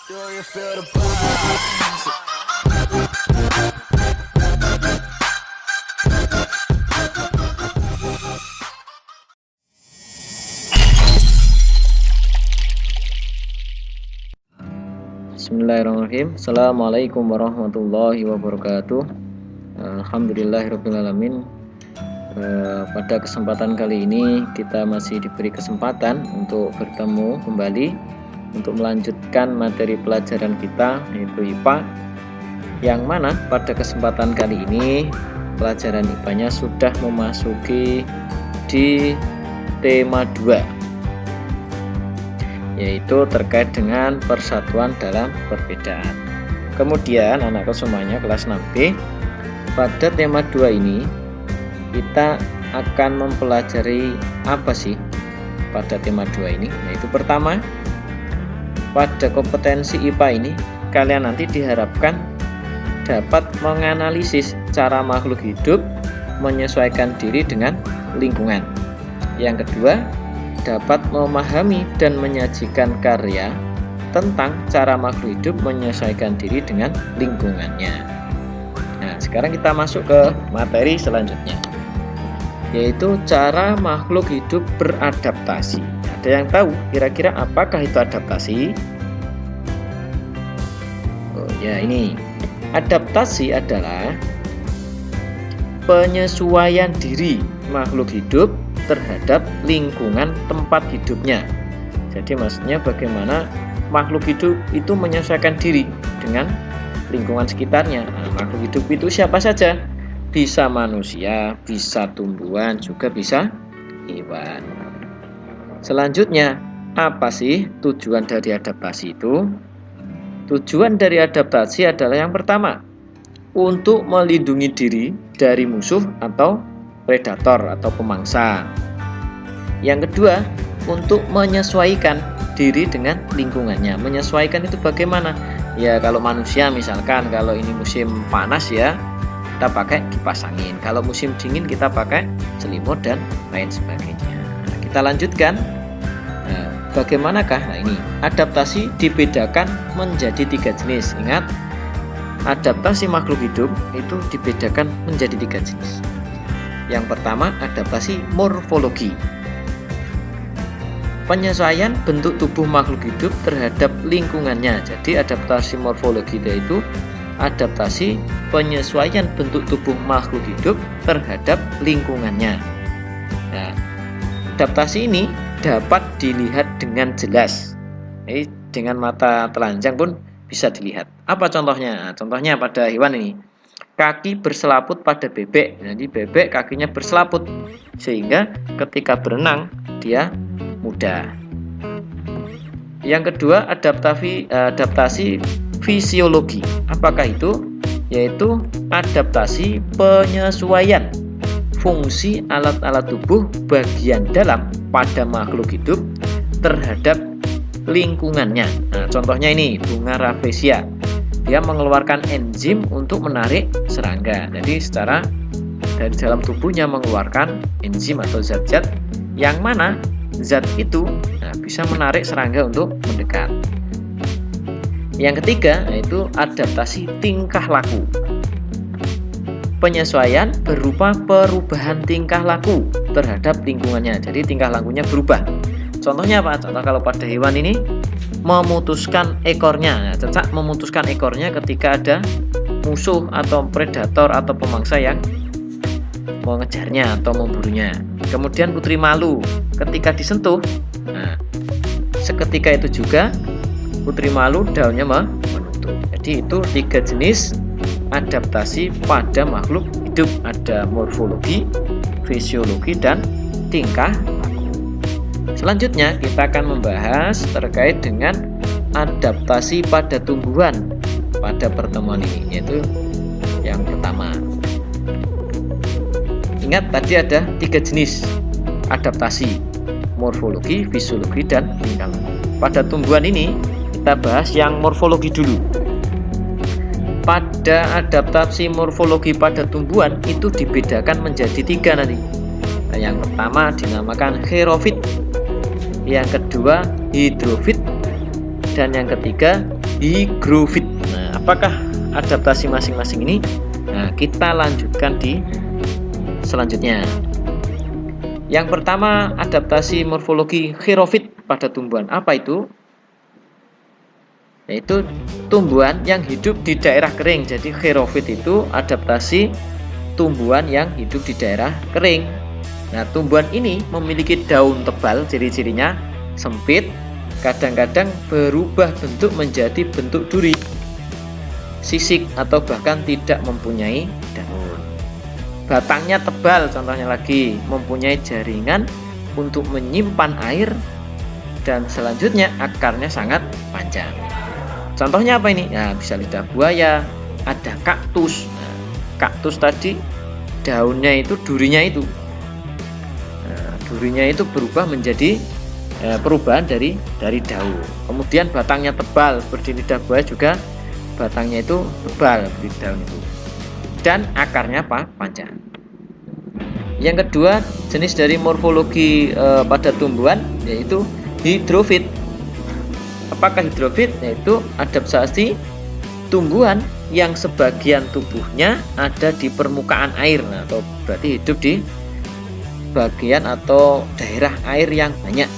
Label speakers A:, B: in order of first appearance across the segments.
A: Do you feel the vibes?
B: Bismillahirrahmanirrahim. Assalamualaikum warahmatullahi wabarakatuh. Alhamdulillahirrahmanirrahim. Pada kesempatan kali ini kita masih diberi kesempatan untuk bertemu kembali untuk melanjutkan materi pelajaran kita, yaitu IPA, yang mana pada kesempatan kali ini pelajaran IPA-nya sudah memasuki di tema 2, yaitu terkait dengan persatuan dalam perbedaan. Kemudian anakku semuanya kelas 6B, pada tema 2 ini kita akan mempelajari apa sih pada tema 2 ini, yaitu pertama, pada kompetensi IPA ini kalian nanti diharapkan dapat menganalisis cara makhluk hidup menyesuaikan diri dengan lingkungan. Yang kedua, dapat memahami dan menyajikan karya tentang cara makhluk hidup menyesuaikan diri dengan lingkungannya. Nah, sekarang kita masuk ke materi selanjutnya, yaitu cara makhluk hidup beradaptasi. Ada yang tahu kira-kira apakah itu adaptasi? Oh ya, ini adaptasi adalah penyesuaian diri makhluk hidup terhadap lingkungan tempat hidupnya. Jadi maksudnya bagaimana makhluk hidup itu menyesuaikan diri dengan lingkungan sekitarnya. Nah, makhluk hidup itu siapa saja? Bisa manusia, bisa tumbuhan, juga bisa hewan. Selanjutnya, apa sih tujuan dari adaptasi itu? Tujuan dari adaptasi adalah yang pertama, untuk melindungi diri dari musuh atau predator atau pemangsa. Yang kedua, untuk menyesuaikan diri dengan lingkungannya. Menyesuaikan itu bagaimana? Ya, kalau manusia misalkan kalau ini musim panas ya, kita pakai kipas angin. Kalau musim dingin kita pakai selimut dan lain sebagainya. Nah, kita lanjutkan. Nah, bagaimanakah? Nah, ini adaptasi dibedakan menjadi 3 jenis. Ingat, adaptasi makhluk hidup itu dibedakan menjadi 3 jenis. Yang pertama, adaptasi morfologi. Penyesuaian bentuk tubuh makhluk hidup terhadap lingkungannya. Jadi adaptasi morfologi itu adaptasi penyesuaian bentuk tubuh makhluk hidup terhadap lingkungannya. Nah, adaptasi ini dapat dilihat dengan jelas. Dengan mata telanjang pun bisa dilihat. Apa contohnya? Nah, contohnya pada hewan ini. Kaki berselaput pada bebek. Jadi bebek kakinya berselaput sehingga ketika berenang dia mudah. Yang kedua, adaptasi fisiologi. Apakah itu? Yaitu adaptasi penyesuaian fungsi alat-alat tubuh bagian dalam pada makhluk hidup terhadap lingkungannya. Nah, contohnya ini bunga rafflesia. Dia mengeluarkan enzim untuk menarik serangga. Jadi secara dari dalam tubuhnya mengeluarkan enzim atau zat-zat yang mana zat itu bisa menarik serangga untuk mendekat. Yang ketiga, yaitu adaptasi tingkah laku. Penyesuaian berupa perubahan tingkah laku terhadap lingkungannya. Jadi tingkah lakunya berubah. Contohnya apa? Contoh kalau pada hewan ini memutuskan ekornya. Nah, cecak memutuskan ekornya ketika ada musuh atau predator atau pemangsa yang mengejarnya atau memburunya. Kemudian putri malu ketika disentuh, nah, seketika itu juga putri malu daunnya menutup. Jadi itu 3 jenis adaptasi pada makhluk hidup. Ada morfologi, fisiologi, dan tingkah. Selanjutnya kita akan membahas terkait dengan adaptasi pada tumbuhan pada pertemuan ini, yaitu yang pertama. Ingat tadi ada 3 jenis adaptasi, morfologi, fisiologi, dan tingkah laku. Pada tumbuhan ini kita bahas yang morfologi dulu. Pada adaptasi morfologi pada tumbuhan itu dibedakan menjadi 3 nanti. Nah, yang pertama dinamakan xerofit, yang kedua hidrofit, dan yang ketiga higrofit. Nah, apakah adaptasi masing-masing ini? Nah, kita lanjutkan di selanjutnya. Yang pertama, adaptasi morfologi xerofit pada tumbuhan. Apa itu? Yaitu tumbuhan yang hidup di daerah kering. Jadi xerofit itu adaptasi tumbuhan yang hidup di daerah kering. Nah, tumbuhan ini memiliki daun tebal, ciri-cirinya sempit, kadang-kadang berubah bentuk menjadi bentuk duri, sisik, atau bahkan tidak mempunyai daun. Batangnya tebal, contohnya lagi, mempunyai jaringan untuk menyimpan air, dan selanjutnya akarnya sangat panjang. Contohnya apa ini? Ya, bisa lidah buaya, ada kaktus. Nah, kaktus tadi daunnya itu, durinya itu. Nah, durinya itu berubah menjadi perubahan dari daun. Kemudian batangnya tebal, seperti lidah buaya juga batangnya itu tebal di daun itu. Dan akarnya panjang. Yang kedua, jenis dari morfologi pada tumbuhan yaitu hidrofit. Apakah hidrofit? Yaitu adaptasi tumbuhan yang sebagian tubuhnya ada di permukaan air, atau berarti hidup di bagian atau daerah air yang banyak.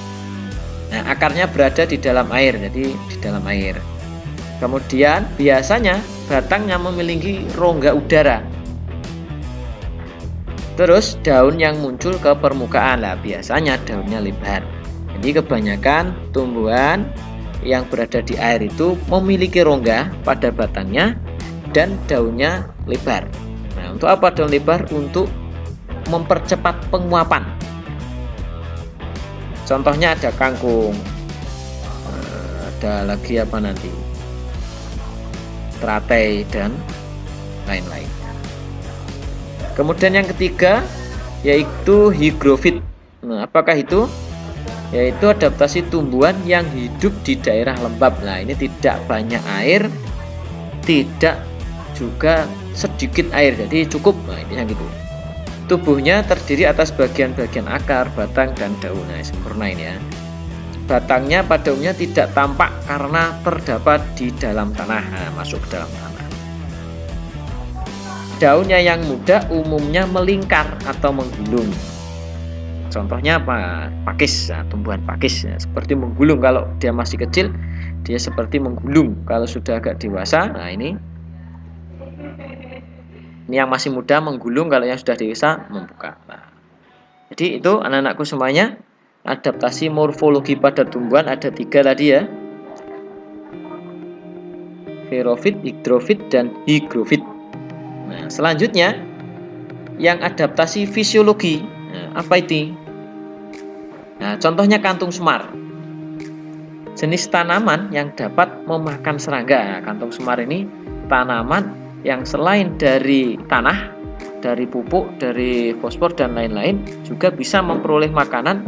B: Nah, akarnya berada di dalam air, jadi di dalam air. Kemudian biasanya batangnya memiliki rongga udara. Terus daun yang muncul ke permukaan, lah biasanya daunnya lebar. Jadi kebanyakan tumbuhan yang berada di air itu memiliki rongga pada batangnya dan daunnya lebar. Nah, untuk apa daun lebar? Untuk mempercepat penguapan. Contohnya ada kangkung, ada lagi apa nanti? Teratai dan lain-lain. Kemudian yang ketiga yaitu higrofit. Nah, apakah itu? Yaitu adaptasi tumbuhan yang hidup di daerah lembab. Nah, ini tidak banyak air, tidak juga sedikit air, jadi cukup. Nah, ini yang gitu. Tubuhnya terdiri atas bagian-bagian akar, batang, dan daun. Nah, sempurna ini ya. Batangnya pada umumnya tidak tampak karena terdapat di dalam tanah. Nah, masuk ke dalam tanah. Daunnya yang muda umumnya melingkar atau menggulung. Contohnya apa? Pakis, nah, tumbuhan pakis ya, seperti menggulung. Kalau dia masih kecil, dia seperti menggulung. Kalau sudah agak dewasa, nah ini yang masih muda menggulung, kalau yang sudah dewasa membuka. Nah, jadi itu anak-anakku semuanya. Adaptasi morfologi pada tumbuhan ada 3 tadi ya. Xerofit, hidrofit, dan higrofit. Nah, selanjutnya yang adaptasi fisiologi. Nah, apa itu? Nah, contohnya kantung semar. Jenis tanaman yang dapat memakan serangga. Nah, kantung semar ini tanaman yang selain dari tanah, dari pupuk, dari fosfor dan lain-lain, juga bisa memperoleh makanan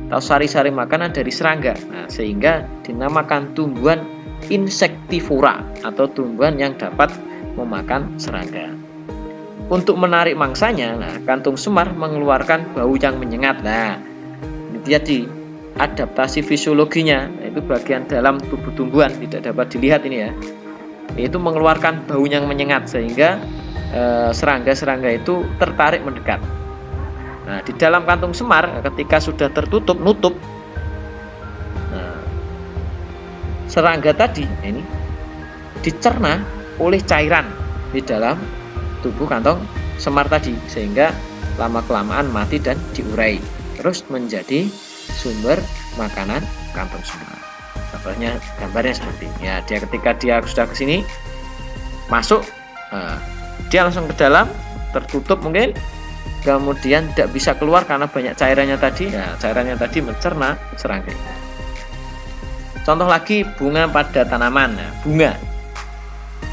B: atau sari-sari makanan dari serangga. Nah, sehingga dinamakan tumbuhan insektivora atau tumbuhan yang dapat memakan serangga. Untuk menarik mangsanya, nah, kantung semar mengeluarkan bau yang menyengat. Nah, ini jadi adaptasi fisiologinya, yaitu bagian dalam tubuh tumbuhan tidak dapat dilihat ini ya. Yaitu mengeluarkan bau yang menyengat sehingga serangga-serangga itu tertarik mendekat. Nah, di dalam kantung semar ketika sudah tertutup, nutup, nah, serangga tadi ini dicerna oleh cairan di dalam tubuh kantong semar tadi, sehingga lama-kelamaan mati dan diurai, terus menjadi sumber makanan kantong semar. Contohnya gambarnya seperti ini. Ya, ketika dia sudah ke sini masuk, dia langsung ke dalam, tertutup mungkin. Kemudian tidak bisa keluar karena banyak cairannya tadi. Nah, cairannya tadi mencerna serangga. Contoh lagi bunga pada tanaman. Nah, bunga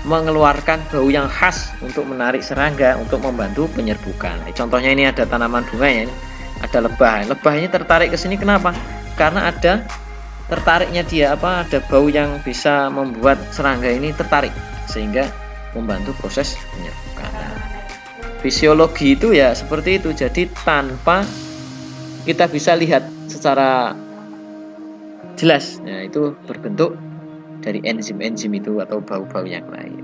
B: mengeluarkan bau yang khas untuk menarik serangga untuk membantu penyerbukan. Nah, contohnya ini ada tanaman bunga ya. Ada lebah. Lebah ini tertarik ke sini kenapa? Karena ada tertariknya dia ada bau yang bisa membuat serangga ini tertarik sehingga membantu proses penyerbukan. Nah, fisiologi itu ya seperti itu. Jadi tanpa kita bisa lihat secara jelas, nah itu berbentuk dari enzim-enzim itu atau bau-bau yang lain.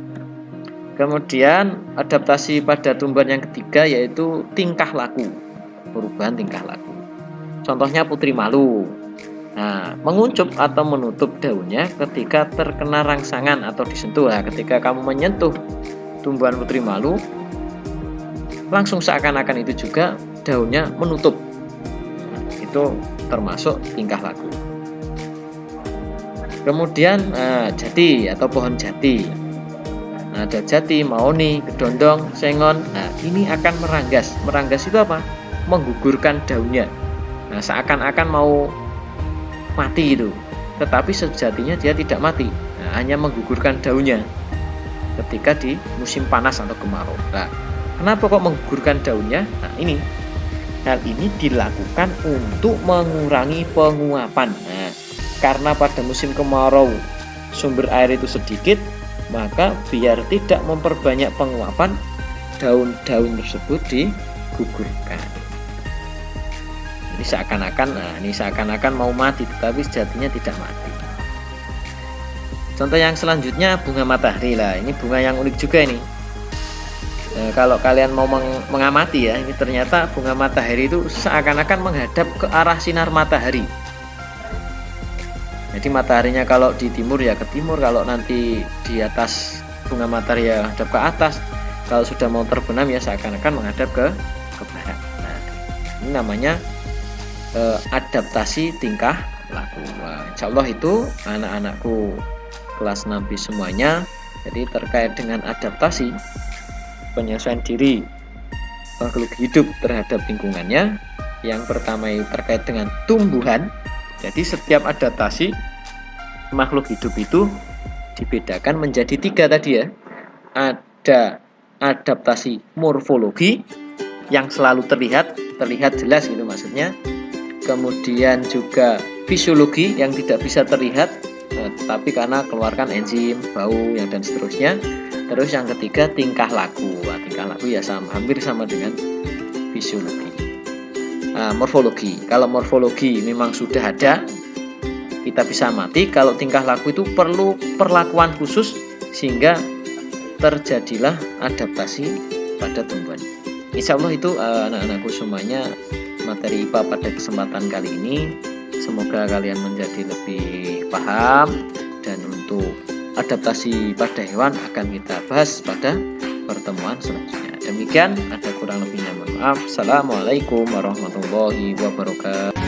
B: Kemudian adaptasi pada tumbuhan yang ketiga yaitu tingkah laku, perubahan tingkah laku. Contohnya putri malu. Nah, menguncup atau menutup daunnya ketika terkena rangsangan atau disentuh. Nah, ketika kamu menyentuh tumbuhan putri malu, langsung seakan-akan itu juga daunnya menutup. Nah, itu termasuk tingkah laku. Kemudian jati atau pohon jati. Nah, ada jati, mahoni, kedondong, sengon. Nah, ini akan meranggas. Meranggas itu apa? Menggugurkan daunnya. Nah, seakan-akan mau mati itu, tetapi sejatinya dia tidak mati. Nah, hanya menggugurkan daunnya ketika di musim panas atau kemarau. Nah, kenapa kok menggugurkan daunnya? Nah, hal ini dilakukan untuk mengurangi penguapan. Nah, karena pada musim kemarau sumber air itu sedikit, maka biar tidak memperbanyak penguapan, daun-daun tersebut digugurkan. Ini seakan-akan mau mati, tetapi sejatinya tidak mati. Contoh yang selanjutnya bunga matahari lah. Ini bunga yang unik juga ini. Kalau kalian mau mengamati ya, ini ternyata bunga matahari itu seakan-akan menghadap ke arah sinar matahari. Jadi mataharinya kalau di timur ya ke timur, kalau nanti di atas bunga matahari ya menghadap ke atas. Kalau sudah mau terbenam ya seakan-akan menghadap ke barat. Nah, ini namanya adaptasi tingkah laku. Nah, insya Allah itu anak-anakku kelas 6B semuanya. Jadi terkait dengan adaptasi penyesuaian diri makhluk hidup terhadap lingkungannya. Yang pertama itu terkait dengan tumbuhan. Jadi setiap adaptasi makhluk hidup itu dibedakan menjadi 3 tadi ya. Ada adaptasi morfologi yang selalu terlihat jelas gitu maksudnya. Kemudian juga fisiologi yang tidak bisa terlihat, tapi karena keluarkan enzim, bau, yang dan seterusnya. Terus yang ketiga tingkah laku. Nah, tingkah laku ya hampir sama dengan fisiologi. Morfologi. Kalau morfologi memang sudah ada, kita bisa amati. Kalau tingkah laku itu perlu perlakuan khusus sehingga terjadilah adaptasi pada tumbuhan. Insya Allah itu anak-anakku semuanya materi IPA pada kesempatan kali ini. Semoga kalian menjadi lebih paham, dan untuk adaptasi pada hewan akan kita bahas pada pertemuan selanjutnya. Demikian, ada kurang lebihnya mohon maaf. Assalamualaikum warahmatullahi wabarakatuh.